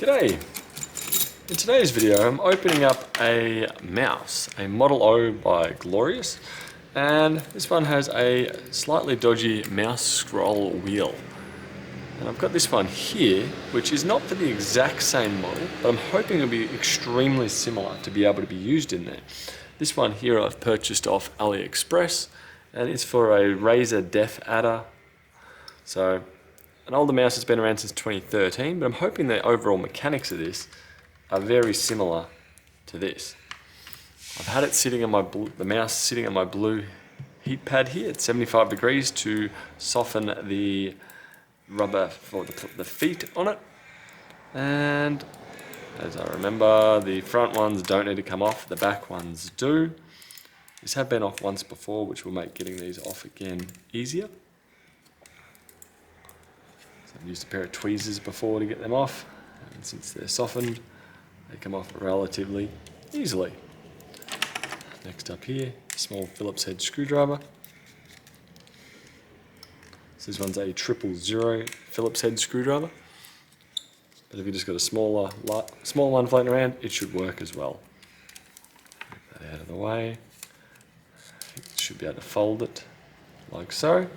G'day! In today's video I'm opening up a mouse, a Model O by Glorious, and this one has a slightly dodgy mouse scroll wheel. And I've got this one here, which is not for the exact same model, but I'm hoping it'll be extremely similar to be able to be used in there. This one here I've purchased off AliExpress, and it's for a Razer Def Adder. So an older mouse has been around since 2013, but I'm hoping the overall mechanics of this are very similar to this. I've had it sitting on the mouse sitting on my blue heat pad here at 75 degrees to soften the rubber for the feet on it. And as I remember, the front ones don't need to come off, the back ones do. These have been off once before, which will make getting these off again easier. I've used a pair of tweezers before to get them off, and since they're softened, they come off relatively easily. Next up here, a small Phillips head screwdriver. This one's a 000 Phillips head screwdriver, but if you just got a small one floating around, it should work as well. Get that out of the way. You should be able to fold it like so.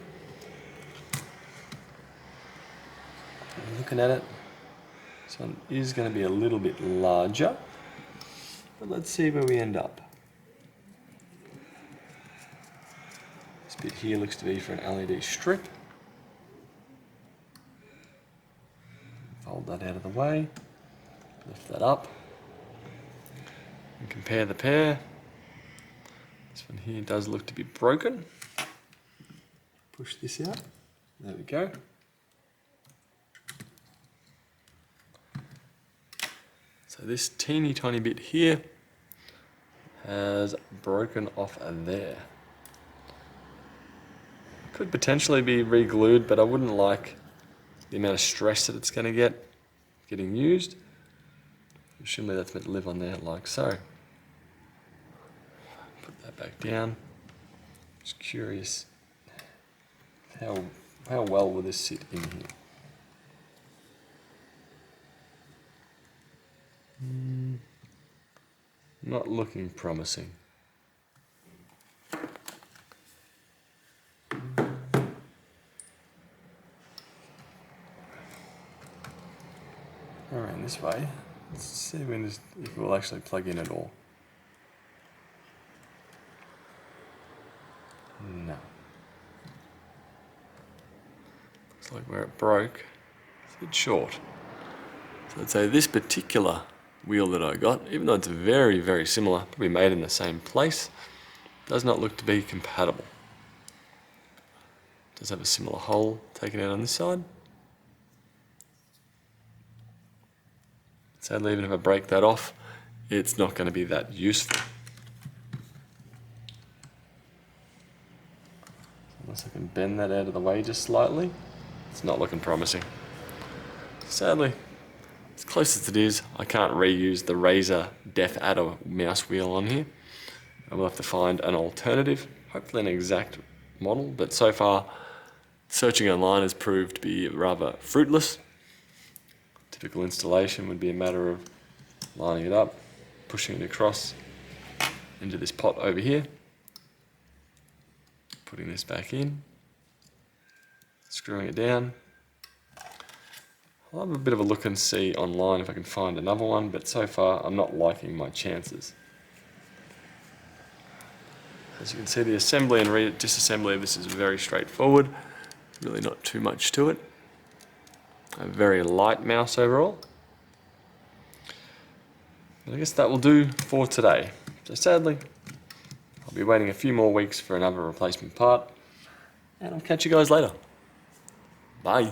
Looking at it, this one is going to be a little bit larger, but let's see where we end up. This bit here looks to be for an LED strip. Fold that out of the way, lift that up, and compare the pair. This one here does look to be broken. Push this out, there we go. So this teeny tiny bit here has broken off there. Could potentially be re-glued, but I wouldn't like the amount of stress that it's going to get getting used. Assuming that's meant to live on there like so. Put that back down. Just curious how well will this sit in here. Not looking promising. Around this way. Let's see if it will actually plug in at all. No. Looks like where it broke, it's a bit short. So I'd say this particular wheel that I got, even though it's very, very similar, probably made in the same place, does not look to be compatible. It does have a similar hole taken out on this side. Sadly, even if I break that off, it's not going to be that useful. Unless I can bend that out of the way just slightly, it's not looking promising. Sadly, as close as it is, I can't reuse the Razer Def Adder mouse wheel on here. I will have to find an alternative, hopefully an exact model, but so far searching online has proved to be rather fruitless. Typical installation would be a matter of lining it up, pushing it across into this pot over here, putting this back in, screwing it down. I'll have a bit of a look and see online if I can find another one, but so far I'm not liking my chances. As you can see, the assembly and disassembly of this is very straightforward. Really not too much to it. A very light mouse overall. And I guess that will do for today. So sadly, I'll be waiting a few more weeks for another replacement part, and I'll catch you guys later. Bye.